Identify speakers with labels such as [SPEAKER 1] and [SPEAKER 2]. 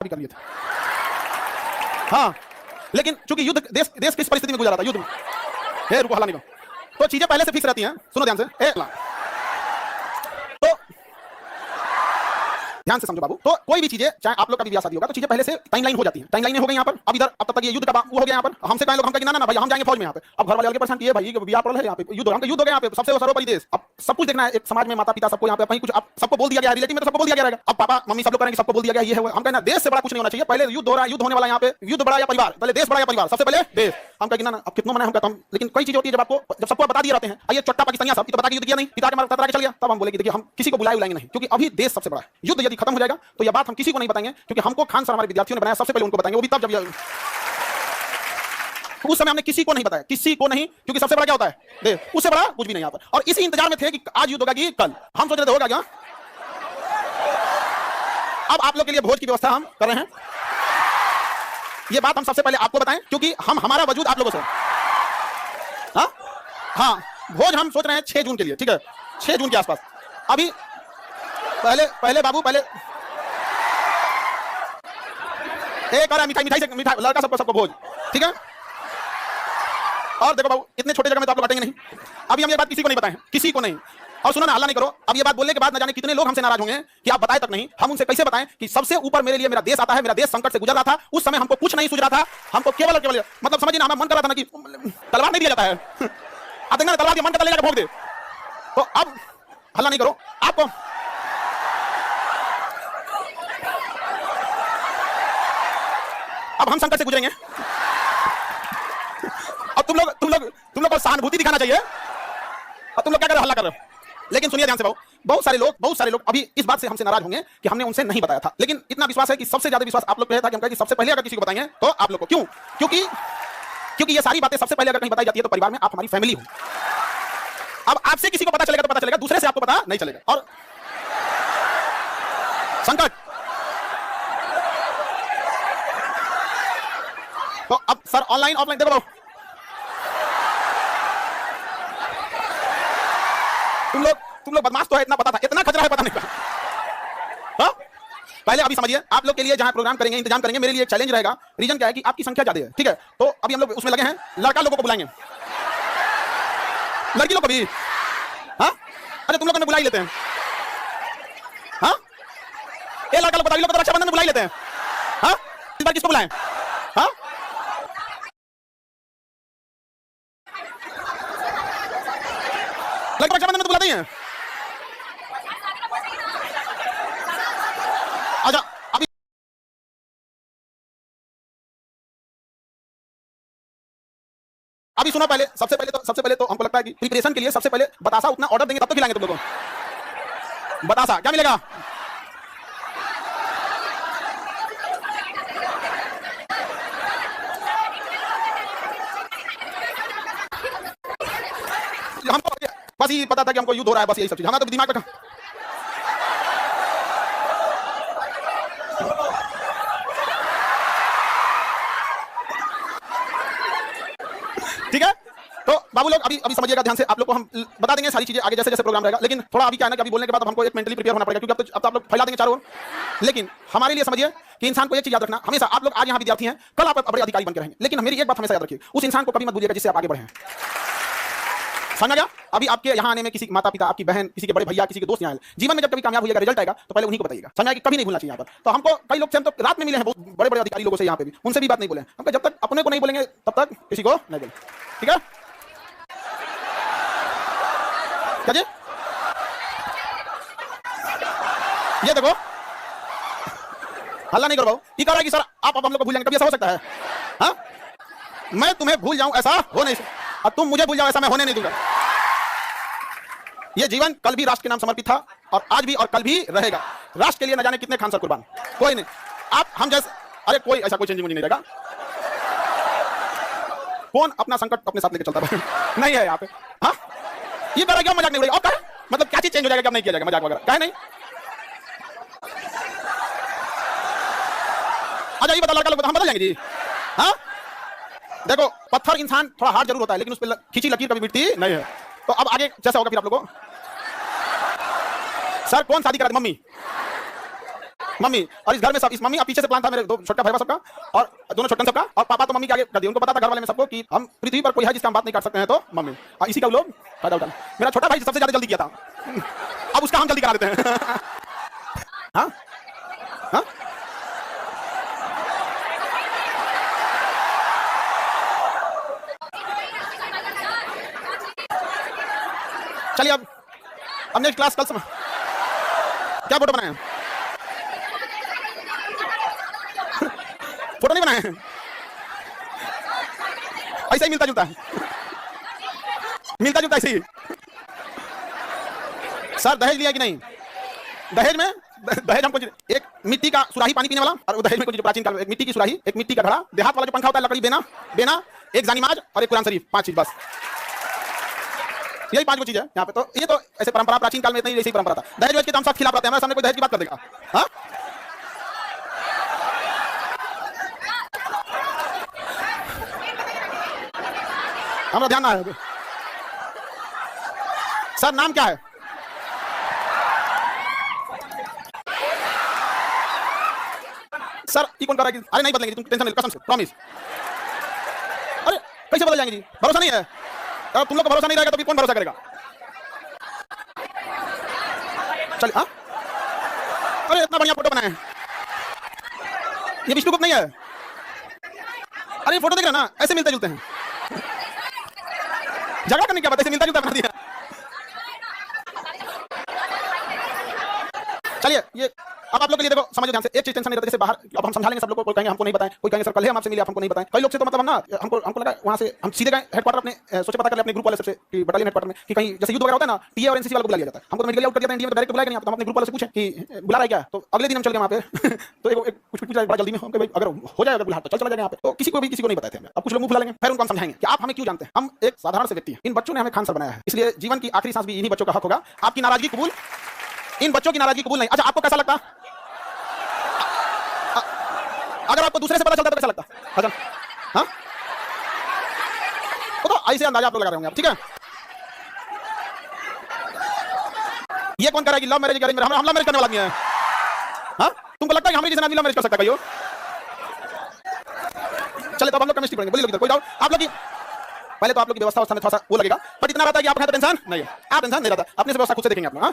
[SPEAKER 1] भी कर लिए थे। हाँ, लेकिन चूंकि युद्ध देश किस परिस्थिति में गुजारा था, युद्ध में, रुको हल्ला नहीं करो, तो चीजें पहले से फिक्स रहती हैं। सुनो ध्यान से, तो ध्यान से समझो बाबू। तो कोई भी चीजें, चाहे आप लोग का भी ब्याह शादी होगा, तो चीजें पहले से टाइमलाइन हो जाती हैं। टाइमलाइन हो गई यहाँ पर। अब इधर अब तक ये युद्ध का वो हो गया यहाँ पर। हमसे कहें लोग, हम कहेंगे ना ना भाई हम जाएंगे फौज में यहाँ पे। अब घर वाले अलग परेशान किए भाई, ब्याह पड़ है यहाँ पे, युद्ध हो गया यहाँ पे, सबसे सर्वोपरि देश। अब सब कुछ देखना है, एक समाज में माता पिता सबको यहाँ पे कहीं कुछ अब सबको बोल दिया गया, रिलेटिव में तो सबको बोल दिया गया। अब पापा मम्मी सब लोग करेंगे, सबको बोल दिया गया ये है। हम कहना देश से बड़ा कुछ नहीं होना चाहिए। पहले युद्ध हो रहा है, युद्ध होने वाला यहाँ पे, युद्ध बड़ा या परिवार, पहले देश बड़ा या परिवार, सबसे पहले देश। हम कहेंगे ना अब कितना मना हम कहता हूं, लेकिन कई चीजें होती है जब सबको बता दिए रहते हैं। ये छोटा पाकिस्तानिया सब तो बता के युद्ध किया नहीं, पिता के मार कतरा के चल गया, तब हम बोले कि देखिए हम किसी को बुलाएंगे नहीं, क्योंकि अभी देश सबसे बड़ा है। युद्ध यदि खत्म हो जाएगा तो यह बात हम किसी को नहीं बताएंगे, क्योंकि हमको खान सर हमारे विद्यार्थियों ने बनाया, सबसे पहले उनको बताएंगे, वो भी तब जब उस समय हमने किसी को नहीं बताया, किसी को नहीं, क्योंकि सबसे बड़ा क्या होता है देश, उससे बड़ा कुछ भी नहीं यहाँ पर। और इसी इंतजार में थे कि आज युद्ध होगा कि कल। हम सोच रहे थे होगा क्या। अब आप लोग के लिए भोज की व्यवस्था हम कर रहे हैं। ये बात हम सबसे पहले आपको बताएं, क्योंकि हमारा वजूद आप लोगों से। हाँ, भोज हम सोच रहे हैं 6 जून के लिए, ठीक है, 6 जून के आसपास। अभी पहले बाबू, पहले एक और मिठाई से लड़का सबको भोज, ठीक है। और देखो बाबू, इतने छोटे जगह में तो आप लोग हटेंगे नहीं। अभी हम ये बात किसी को नहीं बताएं, किसी को नहीं। और सुनो ना, हल्ला नहीं करो। अब ये बात बोलने के बाद ना जाने कितने लोग हमसे नाराज होंगे कि आप बताए तक नहीं। हम उनसे कैसे बताएं कि सबसे ऊपर मेरे लिए मेरा देश आता है, मेरा देश संकट से गुजर रहा था, उस समय हमको कुछ नहीं सूझ रहा था, हमको केवल मतलब समझिए ना, हमें मन कर रहा था ना कि तलवार नहीं दिया जाता है, आप देखना तलवार दिया, मन करता ले जाकर भोग दे। तो अब हल्ला नहीं करो। आपको अब हम संकट से गुजरेंगे, और तुम लोग को सहानुभूति दिखाना चाहिए, और तुम लोग क्या कर रहे हो, हल्ला कर रहे हो। लेकिन सुनिए ध्यान से, बहुत सारे लोग अभी इस बात से हमसे नाराज होंगे कि हमने उनसे नहीं बताया था। लेकिन इतना विश्वास है कि सबसे ज्यादा विश्वास आप लोग पे है था कि हम कहें कि सबसे पहले अगर किसी को बताएंगे तो आप लोग को। क्यों? क्योंकि ये सारी बातें सबसे पहले अगर कहीं बताई जाती है तो परिवार में आप हमारी फैमिली हो। अब आपसे किसी को पता चलेगा तो पता चलेगा, दूसरे से आपको पता नहीं चलेगा। और संकट, तो अब सर ऑनलाइन ऑफलाइन देखो, तुम लोग बदमाश तो है, इतना पता था, इतना खतरा है पता नहीं। हाँ? पहले अभी समझिए, आप लोग के लिए जहां प्रोग्राम करेंगे, इंतजाम करेंगे, मेरे लिए एक चैलेंज रहेगा। रीजन क्या है कि आपकी संख्या ज्यादा है, ठीक है। तो अभी हम लोग उसमें लगे हैं, लड़का लोगों को बुलाएंगे, लड़की लोग को भी। हाँ, अरे तुम लोग हमें बुला ही लेते हैं। हाँ, ये लड़का लोग बता, लोग रक्षाबंधन में बुला ही लेते हैं। हाँ, इस बार किसको बुलाएं? हाँ, लड़का रक्षाबंधन में तो बुलाते ही हैं। अच्छा, अभी सुनो, सबसे पहले तो हमको लगता है कि प्रिपरेशन के लिए सबसे पहले बतासा उतना ऑर्डर देंगे तब तो खिलाएंगे तुम लोगों को। बतासा क्या मिलेगा? हमको बस ये पता था कि हमको युद्ध हो रहा है, बस यही सब चीज हमारा तो दिमाग में। ठीक है, तो बाबू लोग अभी समझिएगा ध्यान से, आप लोग को हम बता देंगे सारी चीजें आगे जैसे जैसे प्रोग्राम रहेगा। लेकिन थोड़ा अभी क्या है ना कि अभी बोलने के बाद हमको एक मेंटली प्रिपेयर होना पड़ेगा, क्योंकि अब तो आप लोग फैला देंगे चारों ओर। लेकिन हमारे लिए समझिए कि इंसान को एक चीज याद रखना हमेशा, आप लोग आज यहाँ विद्यार्थी हैं, कल आप बड़े अधिकारी बनकर रहेंगे। लेकिन मेरी एक बात हमेशा याद रखिए, उस इंसान को कभी मत भूलिएगा जिससे आप आगे बढ़े हैं। समझा गया? अभी आपके यहाँ आने में किसी माता पिता, आपकी बहन, किसी के बड़े भैया, किसी के दोस्त यहाँ आए, जीवन में जब कभी कामयाब होइएगा, रिजल्ट आएगा तो पहले उन्हीं को बताइएगा। समझा कि कभी नहीं भूलना चाहिए यहाँ पर। तो हमको कई लोग से हम तो रात में मिले हैं, बहुत बड़े बड़े अधिकारी लोगों से यहाँ पे भी, उनसे भी बात नहीं बोले। हमको जब तक अपने को नहीं बोलेंगे तब तक किसी को नहीं बोले, ठीक है? क्या जी? ये देखो, हल्ला नहीं करो बाबू। ये कह रहा है कि सर आप अब हम लोग को भूल जाएंगे, कभी ऐसा हो सकता है? हाँ, मैं तुम्हें भूल जाऊं ऐसा हो नहीं सकता, और तुम मुझे भूल जाओ ऐसा मैं होने नहीं दूंगा। ये जीवन कल भी राष्ट्र के नाम समर्पित था, और आज भी और कल भी रहेगा। राष्ट्र के लिए न जाने कितने खान सर कुर्बान, कोई नहीं। आप हम जैसे, अरे कोई ऐसा कोई चेंजिंग नहीं रहेगा। कौन अपना संकट अपने साथ लेकर चलता है? नहीं है यहाँ पे। हाँ, ये कह रहा क्यों मजाक नहीं उड़ेगा? और क्या मतलब क्या चीज चेंज हो जाएगा, क्या नहीं किया जाएगा मजाक वगैरह? क्या नहीं? अच्छा ये बता, लड़का लोग हम बदल जाएंगे जी। हाँ, देखो पत्थर इंसान थोड़ा हार्ड जरूर होता है, लेकिन उस पर खींची लकीर कभी मिटती नहीं है। तो अब आगे जैसा होगा फिर आप लोगों को। सर कौन शादी करा? मम्मी। मम्मी और इस घर में सब, इस मम्मी अब पीछे से प्लान था मेरे दो छोटा भाई सबका और दोनों छोटन सबका, और पापा तो मम्मी के आगे कर दिए। उनको पता था घर वाले में सबको कि हम पृथ्वी पर कोई है जिसका हम बात नहीं कर सकते हैं, तो मम्मी, और इसी का वो लोग फायदा उठाना। मेरा छोटा भाई सबसे ज्यादा जल्दी किया था, अब उसका हम जल्दी करा देते हैं। हाँ हाँ चलिए अब नेक्स्ट क्लास कल समय क्या फोटो बनाए? फोटो नहीं बनाए हैं, ऐसा ही मिलता जुलता है, मिलता जुलता ऐसे ही। सर दहेज लिया कि नहीं? दहेज में दहेज हमको एक मिट्टी का सुराही पानी पीने वाला, और दहेज में कुछ प्राचीन काल में एक मिट्टी की सुराही, एक मिट्टी का घड़ा, देहात वाला जो पंखा होता है लकड़ी, बेना बेना, एक जानीमाज और एक कुरान शरीफ, 5 चीज बस। यही 5 चीज है यहाँ पे। तो ये तो ऐसे परंपरा प्राचीन काल में इतनी ऐसी परंपरा था। दहेज वेज के तो हम सब खिलाफ रहते हैं, हमारे सामने कोई दहेज की बात कर देगा? हाँ हमारा ध्यान ना है। सर नाम क्या है? सर ये कौन कर रहा है? अरे नहीं बदलेंगे, तुम टेंशन ले, कसम से प्रॉमिस। अरे कैसे बदल जाएंगे जी? भरोसा नहीं है। अब तुम लोग का भरोसा नहीं रहेगा तो फिर कौन भरोसा करेगा? चल हाँ, अरे इतना बढ़िया फोटो बनाए हैं, ये विष्णुगुप्त नहीं है? अरे फोटो देख रहे ना, ऐसे मिलते जुलते हैं, झगड़ा करने क्या बात, ऐसे मिलता जुलता बना दिया। चलिए ये अब आप लोग के लिए देखो, समझो ध्यान से, एक चीज टेंशन नहीं रहता। जैसे बाहर अब हम समझा लेंगे सब लोग को, कोई कहेंगे हमको नहीं बताएं, कोई कहेंगे सर कल हम आपसे मिले, आप हमको नहीं बताएं। कई लोग से तो मतलब हम ना हमको लगा वहां से हम सीधे गए हेडक्वार्टर अपने, सोचे पता कर ले अपने ग्रुप वाले सबसे कि बटालियन हेडक्वार्टर में कि कहीं जैसे युद्ध वगैरह होता है ना, टीए और एनसीसी वाला को बुला लिया जाता है। हमको मेडिकल आउट कर दिया था इंडिया में, डायरेक्ट बुलाया नहीं, हम अपने ग्रुप वाले से पूछे कि बुला रहा है क्या, तो अगले दिन हम चल गए वहां पे। तो एक कुछ बड़ा जल्दी में हम भाई अगर हो जाएगा बुला तो चल चला जाएगा यहाँ पे, तो किसी को नहीं बताते हैं। अब कुछ लोग मुंह फुला लेंगे, फिर उनको हम समझाएंगे कि आप हमें क्यों जानते हैं, हम एक साधारण से व्यक्ति हैं, इन बच्चों ने हमें खान सर बनाया है, इसलिए जीवन की आखिरी सांस भी इन्हीं बच्चों का हक होगा। आपकी नाराजगी कबूल, इन बच्चों की नाराजगी कबूल नहीं। अच्छा आपको कैसा लगता अगर आपको दूसरे से पता चलता तो कैसा लगता? अच्छा हाँ, तो ऐसे अंदाजा आप लोग लगा रहे होंगे आप, ठीक है? ये कौन करेगी लव मैरिज करेंगे? हम लव मैरिज करने वाला नहीं है। हाँ तुमको लगता है हमें जिस आदमी लव मैरिज कर सकता है? चले तो हम लोग केमिस्ट्री पढ़ेंगे, बोलिए कोई डाउट आप लोग की? पहले तो आप लोग की व्यवस्था में थोड़ा सा वो लगेगा, बट इतना रहता है कि आप टेंशन नहीं है, आप टेंशन नहीं रहता, अपने से व्यवस्था खुद से देखेंगे आप लोग। हाँ